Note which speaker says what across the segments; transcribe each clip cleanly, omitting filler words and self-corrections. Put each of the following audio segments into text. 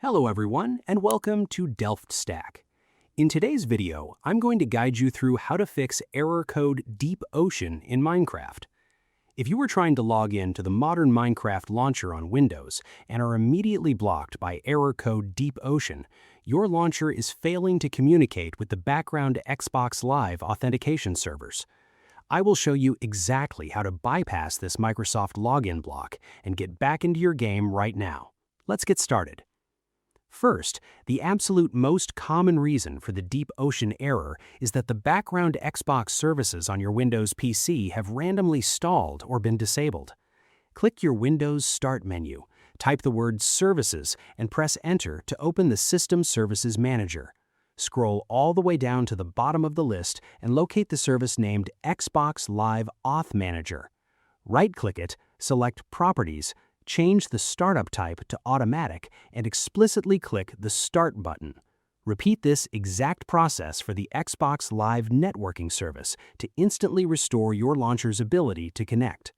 Speaker 1: Hello everyone, and welcome to DelftStack. In today's video, I'm going to guide you through how to fix error code Deep Ocean in Minecraft. If you were trying to log in to the modern Minecraft launcher on Windows and are immediately blocked by error code Deep Ocean, your launcher is failing to communicate with the background Xbox Live authentication servers. I will show you exactly how to bypass this Microsoft login block and get back into your game right now. Let's get started. First, the absolute most common reason for the Deep Ocean error is that the background Xbox services on your Windows PC have randomly stalled or been disabled. Click your Windows Start menu, type the word Services, and press Enter to open the System Services Manager. Scroll all the way down to the bottom of the list and locate the service named Xbox Live Auth Manager. Right-click it, select Properties, change the startup type to Automatic, and explicitly click the Start button. Repeat this exact process for the Xbox Live networking service to instantly restore your launcher's ability to connect.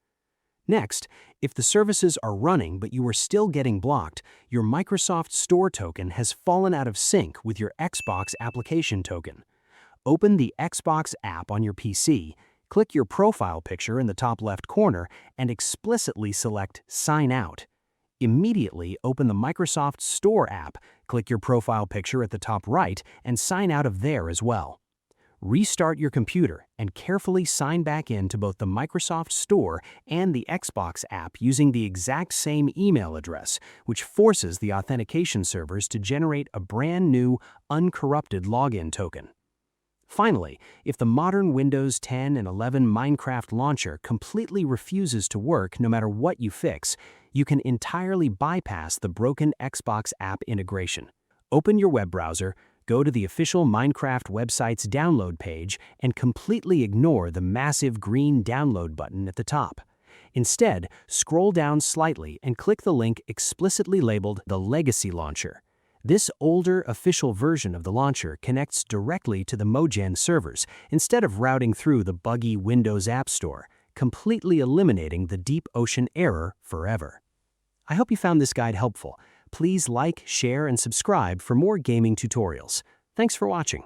Speaker 1: Next, if the services are running but you are still getting blocked, your Microsoft Store token has fallen out of sync with your Xbox application token. Open the Xbox app on your PC, click your profile picture in the top left corner, and explicitly select Sign Out. Immediately open the Microsoft Store app, click your profile picture at the top right, and sign out of there as well. Restart your computer and carefully sign back in to both the Microsoft Store and the Xbox app using the exact same email address, which forces the authentication servers to generate a brand new, uncorrupted login token. Finally, if the modern Windows 10 and 11 Minecraft launcher completely refuses to work no matter what you fix, you can entirely bypass the broken Xbox app integration. Open your web browser, go to the official Minecraft website's download page, and completely ignore the massive green download button at the top. Instead, scroll down slightly and click the link explicitly labeled the Legacy Launcher. This older official version of the launcher connects directly to the Mojang servers instead of routing through the buggy Windows App Store, completely eliminating the Deep Ocean error forever. I hope you found this guide helpful. Please like, share, and subscribe for more gaming tutorials. Thanks for watching.